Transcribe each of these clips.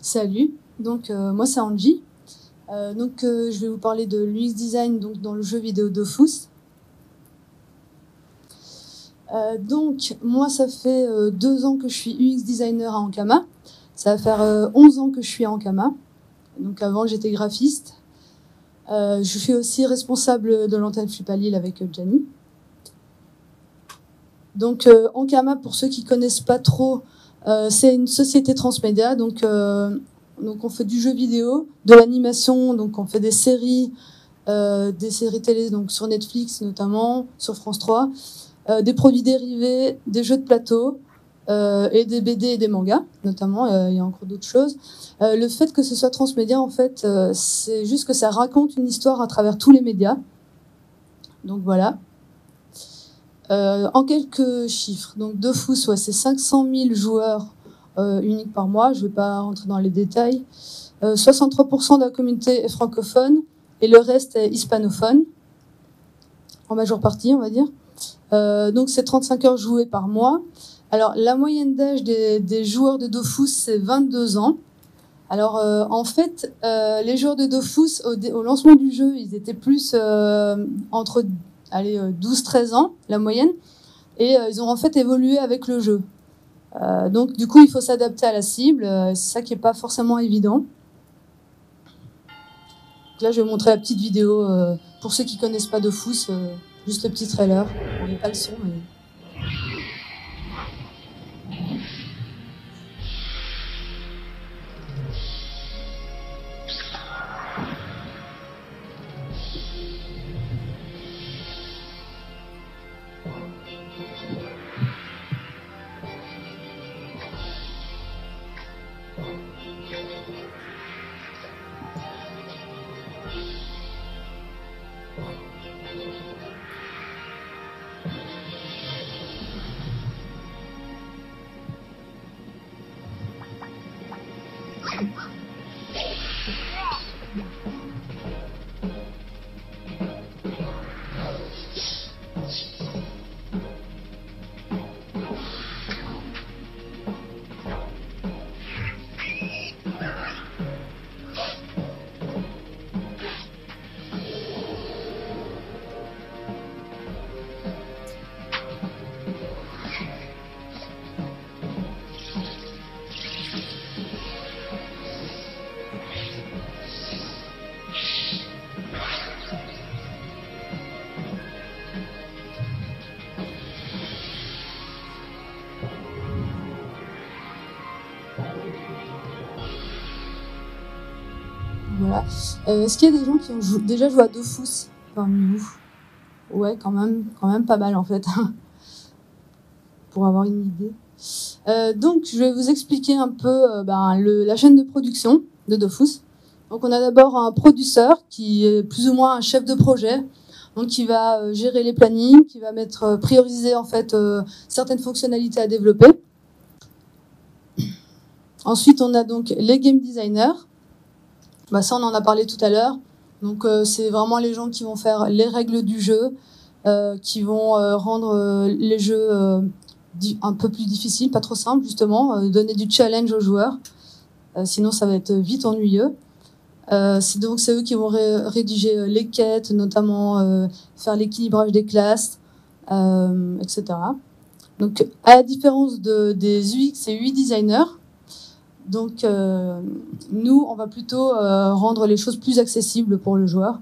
Salut, donc moi c'est Angie. Je vais vous parler de l'UX design donc, dans le jeu vidéo Dofus. Moi ça fait 2 ans que je suis UX designer à Ankama. Ça va faire 11 ans que je suis à Ankama. Donc avant j'étais graphiste. Je suis aussi responsable de l'antenne Flip à Lille avec Gianni. Donc Ankama, pour ceux qui connaissent pas trop, c'est une société transmédia. Donc on fait du jeu vidéo, de l'animation, donc on fait des séries télé, donc sur Netflix notamment, sur France 3, des produits dérivés, des jeux de plateau et des BD et des mangas notamment. Il y a encore d'autres choses. Le fait que ce soit transmédia, en fait, c'est juste que ça raconte une histoire à travers tous les médias. Donc voilà. En quelques chiffres, donc Dofus, ouais, c'est 500 000 joueurs uniques par mois. Je ne vais pas rentrer dans les détails. 63% de la communauté est francophone et le reste est hispanophone, en majeure partie, on va dire. Donc c'est 35 heures jouées par mois. Alors la moyenne d'âge des joueurs de Dofus, c'est 22 ans. Alors en fait, les joueurs de Dofus, au lancement du jeu, ils étaient plus entre 12-13 ans, la moyenne, et ils ont en fait évolué avec le jeu. Donc du coup, il faut s'adapter à la cible, c'est ça qui n'est pas forcément évident. Donc là, je vais vous montrer la petite vidéo pour ceux qui ne connaissent pas Dofus, juste le petit trailer. On n'est pas le son, mais... Voilà. Est-ce qu'il y a des gens qui ont déjà joué à Dofus parmi vous? Ouais, quand même pas mal en fait, pour avoir une idée. Donc, je vais vous expliquer un peu la chaîne de production de Dofus. Donc, on a d'abord un producteur qui est plus ou moins un chef de projet, donc qui va gérer les plannings, qui va prioriser en fait certaines fonctionnalités à développer. Ensuite, on a donc les game designers. Ça, on en a parlé tout à l'heure. Donc, c'est vraiment les gens qui vont faire les règles du jeu, qui vont rendre les jeux un peu plus difficiles, pas trop simples, justement, donner du challenge aux joueurs. Sinon, ça va être vite ennuyeux. C'est eux qui vont rédiger les quêtes, notamment faire l'équilibrage des classes, etc. Donc, à la différence des UX et UI designers, donc, nous, on va plutôt rendre les choses plus accessibles pour le joueur.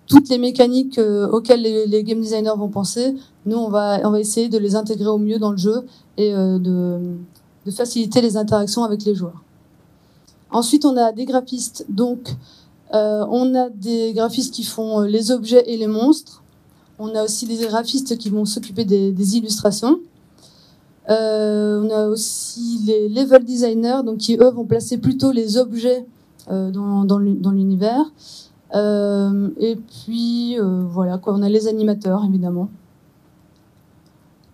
Toutes les mécaniques auxquelles les game designers vont penser, nous, on va essayer de les intégrer au mieux dans le jeu et de faciliter les interactions avec les joueurs. Ensuite, on a des graphistes. Donc, on a des graphistes qui font les objets et les monstres. On a aussi des graphistes qui vont s'occuper des illustrations. On a aussi les level designers, donc qui eux vont placer plutôt les objets dans l'univers. Et puis voilà quoi, on a les animateurs évidemment.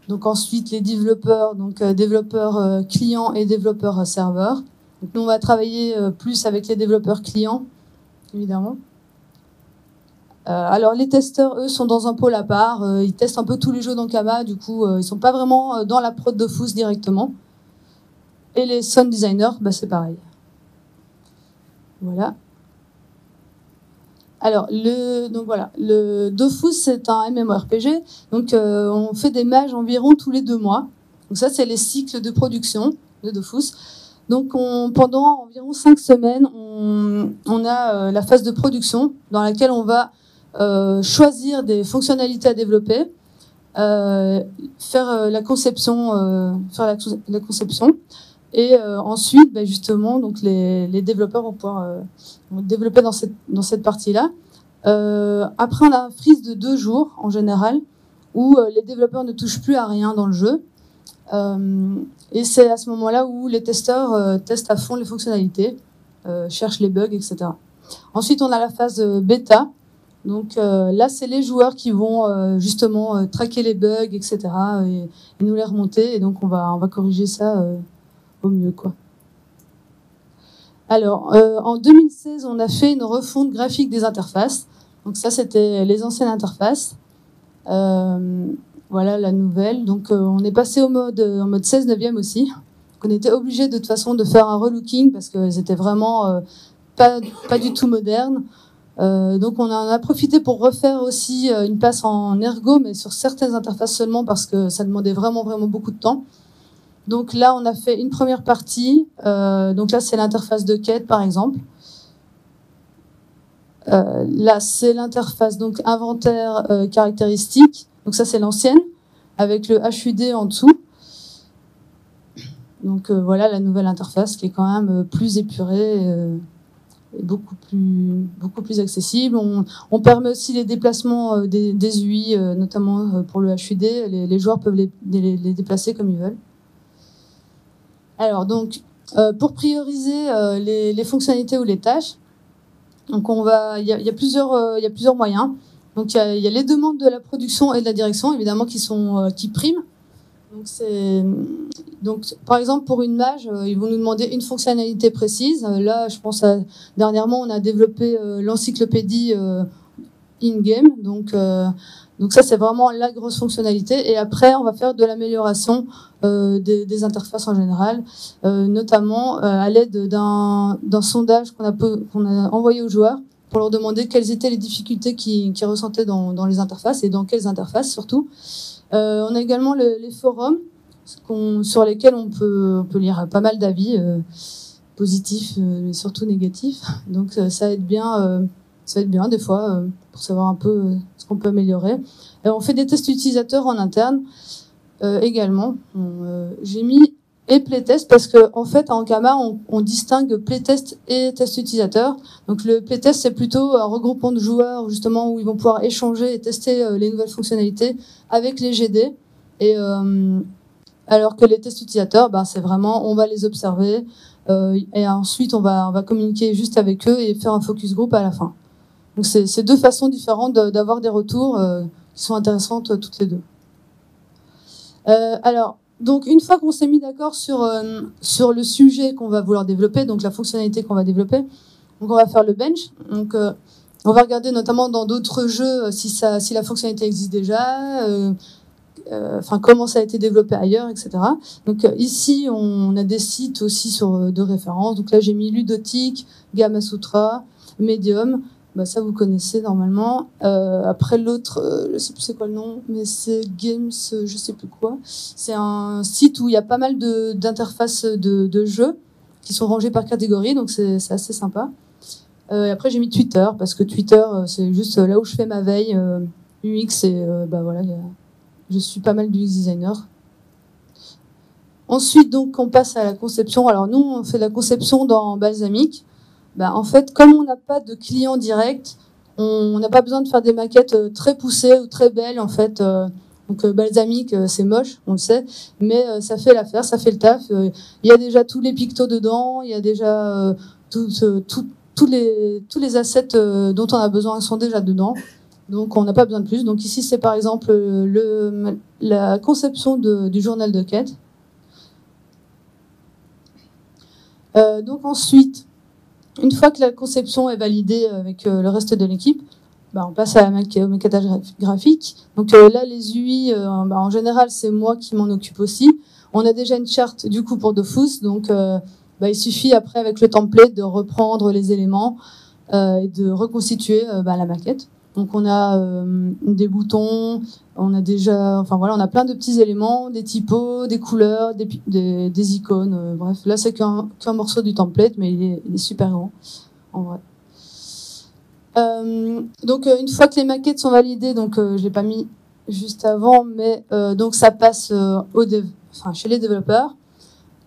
Donc ensuite les développeurs, donc développeurs clients et développeurs serveurs. Donc nous on va travailler plus avec les développeurs clients évidemment. Alors les testeurs, eux, sont dans un pôle à part. Ils testent un peu tous les jeux d'Ankama. Du coup, ils sont pas vraiment dans la prod Dofus directement. Et les sound designers, bah, c'est pareil. Voilà. Alors, le Dofus, c'est un MMORPG. Donc, on fait des mages environ tous les 2 mois. Donc ça, c'est les cycles de production de Dofus. Donc, pendant environ 5 semaines, on a la phase de production dans laquelle on va choisir des fonctionnalités à développer, faire la conception, et ensuite, bah, justement, donc les développeurs vont pouvoir développer dans cette partie-là. Après, on a un freeze de 2 jours en général, où les développeurs ne touchent plus à rien dans le jeu. Et c'est à ce moment-là où les testeurs testent à fond les fonctionnalités, cherchent les bugs, etc. Ensuite, on a la phase bêta. Donc là, c'est les joueurs qui vont justement traquer les bugs, etc. et nous les remonter. Et donc, on va corriger ça au mieux, quoi. Alors, en 2016, on a fait une refonte graphique des interfaces. Donc ça, c'était les anciennes interfaces. Voilà la nouvelle. Donc, on est passé en mode 16/9 aussi. Donc, on était obligé de toute façon de faire un relooking parce qu'elles étaient vraiment pas du tout modernes. Donc, on en a profité pour refaire aussi une passe en ergo, mais sur certaines interfaces seulement parce que ça demandait vraiment beaucoup de temps. Donc là, on a fait une première partie. Donc là, c'est l'interface de quête, par exemple. Là, c'est l'interface donc inventaire caractéristique. Donc ça, c'est l'ancienne, avec le HUD en dessous. Donc voilà la nouvelle interface qui est quand même plus épurée, et beaucoup plus accessible. On permet aussi les déplacements des UI, notamment pour le HUD. Les joueurs peuvent les déplacer comme ils veulent. Alors donc, pour prioriser les fonctionnalités ou les tâches, donc il y a plusieurs moyens. Donc il y a les demandes de la production et de la direction, évidemment, qui priment. Donc par exemple, pour une mage, ils vont nous demander une fonctionnalité précise. Là, je pense dernièrement, on a développé l'encyclopédie in-game. Donc ça, c'est vraiment la grosse fonctionnalité. Et après, on va faire de l'amélioration des interfaces en général, notamment à l'aide d'un sondage qu'on a envoyé aux joueurs pour leur demander quelles étaient les difficultés qu'ils ressentaient dans les interfaces et dans quelles interfaces surtout. On a également les forums sur lesquels on peut lire pas mal d'avis positifs, mais surtout négatifs. Donc ça aide bien des fois pour savoir un peu ce qu'on peut améliorer. On fait des tests utilisateurs en interne également. J'ai mis et playtest parce que en fait en Ankama on distingue playtest et test utilisateur. Donc le playtest c'est plutôt un regroupement de joueurs justement où ils vont pouvoir échanger et tester les nouvelles fonctionnalités avec les GD. Et alors que les tests utilisateurs, c'est vraiment on va les observer et ensuite on va communiquer juste avec eux et faire un focus group à la fin. Donc c'est 2 façons différentes d'avoir des retours qui sont intéressantes toutes les 2. Alors, donc une fois qu'on s'est mis d'accord sur le sujet qu'on va vouloir développer, donc la fonctionnalité qu'on va développer, donc on va faire le bench. Donc on va regarder notamment dans d'autres jeux si la fonctionnalité existe déjà, comment ça a été développé ailleurs, etc. Donc ici on a des sites aussi de référence. Donc là j'ai mis Ludotic, Gamasutra, Medium. Ça vous connaissez normalement. Après l'autre, je sais plus c'est quoi le nom, mais c'est Games, je sais plus quoi. C'est un site où il y a pas mal d'interfaces de jeux qui sont rangées par catégorie, donc c'est assez sympa. Après j'ai mis Twitter parce que Twitter c'est juste là où je fais ma veille UX et voilà, je suis pas mal du UX designer. Ensuite donc on passe à la conception. Alors nous on fait la conception dans Balsamiq. En fait, comme on n'a pas de client direct, on n'a pas besoin de faire des maquettes très poussées ou très belles, en fait. Donc Balsamiq, c'est moche, on le sait, mais ça fait l'affaire, ça fait le taf. Il y a déjà tous les pictos dedans, il y a déjà tous les assets dont on a besoin sont déjà dedans. Donc on n'a pas besoin de plus. Donc ici, c'est par exemple la conception du journal de quête. Donc ensuite, une fois que la conception est validée avec le reste de l'équipe, on passe au maquettage graphique. Donc là, les UI, en général, c'est moi qui m'en occupe aussi. On a déjà une charte du coup pour Dofus, donc il suffit après avec le template de reprendre les éléments et de reconstituer la maquette. Donc on a des boutons, on a déjà, on a plein de petits éléments, des typos, des couleurs, des icônes. Bref, là c'est qu'un morceau du template, mais il est super grand en vrai. Donc une fois que les maquettes sont validées, donc je l'ai pas mis juste avant, mais donc ça passe chez les développeurs.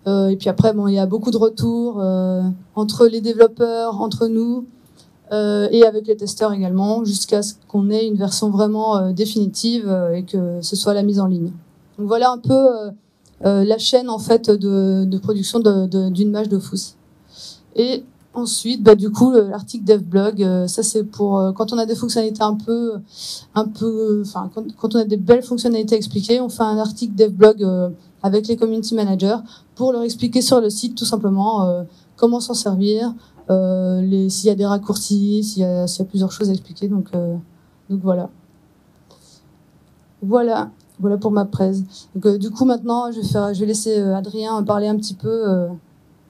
Et puis après, il y a beaucoup de retours entre les développeurs, entre nous et avec les testeurs également, jusqu'à ce qu'on ait une version vraiment définitive et que ce soit la mise en ligne. Donc voilà un peu la chaîne en fait de production d'une image Dofus. Et ensuite, du coup, l'article devblog, ça c'est pour quand on a des fonctionnalités quand on a des belles fonctionnalités expliquées, on fait un article devblog avec les community managers pour leur expliquer sur le site tout simplement comment s'en servir, s'il y a des raccourcis, s'il y a plusieurs choses à expliquer. Donc voilà. Voilà pour ma presse. Donc du coup maintenant, je vais laisser Adrien parler un petit peu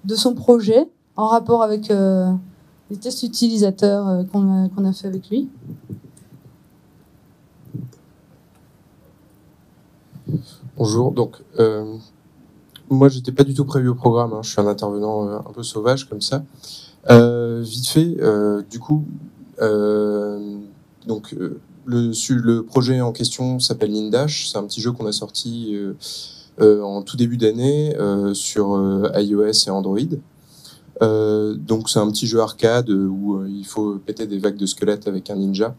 de son projet en rapport avec les tests utilisateurs qu'on a fait avec lui. Bonjour, donc moi j'étais pas du tout prévu au programme, je suis un intervenant un peu sauvage comme ça. Vite fait, du coup, le projet en question s'appelle Nindash, c'est un petit jeu qu'on a sorti en tout début d'année sur iOS et Android. Donc c'est un petit jeu arcade où il faut péter des vagues de squelettes avec un ninja.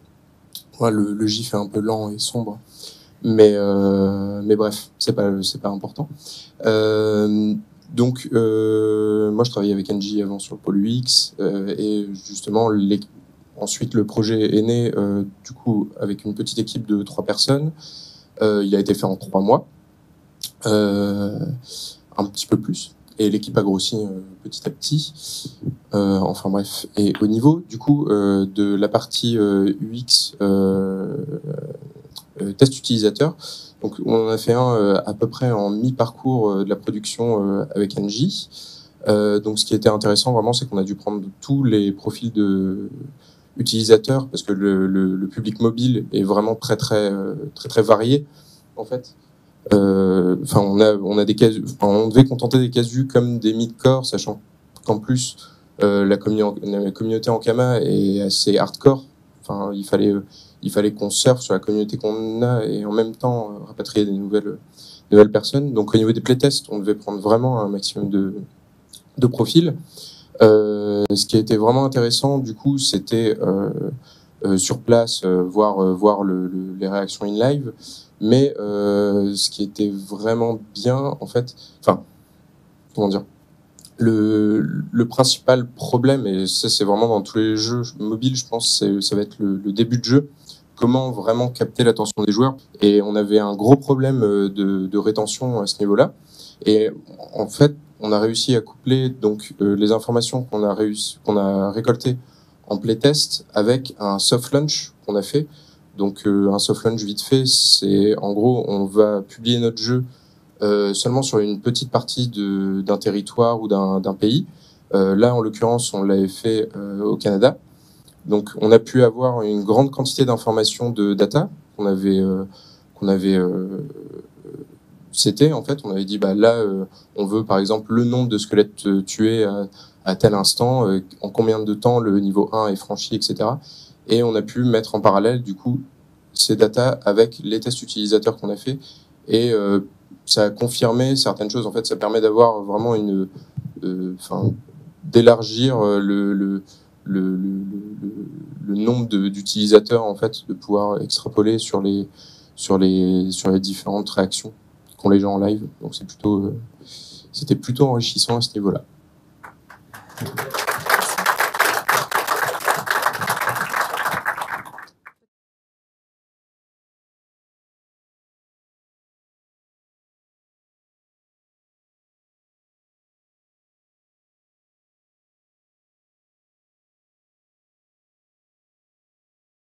Ouais, le GIF est un peu lent et sombre, mais bref, c'est pas important. Donc moi je travaillais avec Angie avant sur le pôle UX et justement ensuite le projet est né du coup avec une petite équipe de 3 personnes. Il a été fait en 3 mois, un petit peu plus. Et l'équipe a grossi petit à petit. Enfin bref. Et au niveau du coup de la partie UX test utilisateur, donc on en a fait un à peu près en mi-parcours de la production avec Angie. Donc ce qui était intéressant vraiment, c'est qu'on a dû prendre tous les profils de utilisateurs parce que le public mobile est vraiment très varié en fait. On a des casus, on devait contenter des casus comme des mid-core, sachant qu'en plus la communauté en Kama est assez hardcore. Enfin, il fallait qu'on surfe sur la communauté qu'on a et en même temps rapatrier des nouvelles personnes. Donc au niveau des playtests, on devait prendre vraiment un maximum de profils. Ce qui a été vraiment intéressant, du coup, c'était sur place voir les réactions in live. Mais ce qui était vraiment bien, en fait, comment dire, le principal problème, et ça c'est vraiment dans tous les jeux mobiles, je pense, ça va être le début de jeu, comment vraiment capter l'attention des joueurs. Et on avait un gros problème de rétention à ce niveau-là. Et en fait, on a réussi à coupler donc les informations qu'on a récoltées en playtest avec un soft launch qu'on a fait. Donc un soft launch vite fait, c'est en gros on va publier notre jeu seulement sur une petite partie d'un territoire ou d'un pays. Là en l'occurrence on l'avait fait au Canada. Donc on a pu avoir une grande quantité d'informations de data qu'on avait c'était en fait on avait dit là on veut par exemple le nombre de squelettes tués à tel instant, en combien de temps le niveau 1 est franchi, etc. Et on a pu mettre en parallèle, du coup, ces datas avec les tests utilisateurs qu'on a fait. Et ça a confirmé certaines choses. En fait, ça permet d'avoir vraiment d'élargir le nombre d'utilisateurs, en fait, de pouvoir extrapoler sur les différentes réactions qu'ont les gens en live. Donc c'était plutôt enrichissant à ce niveau-là.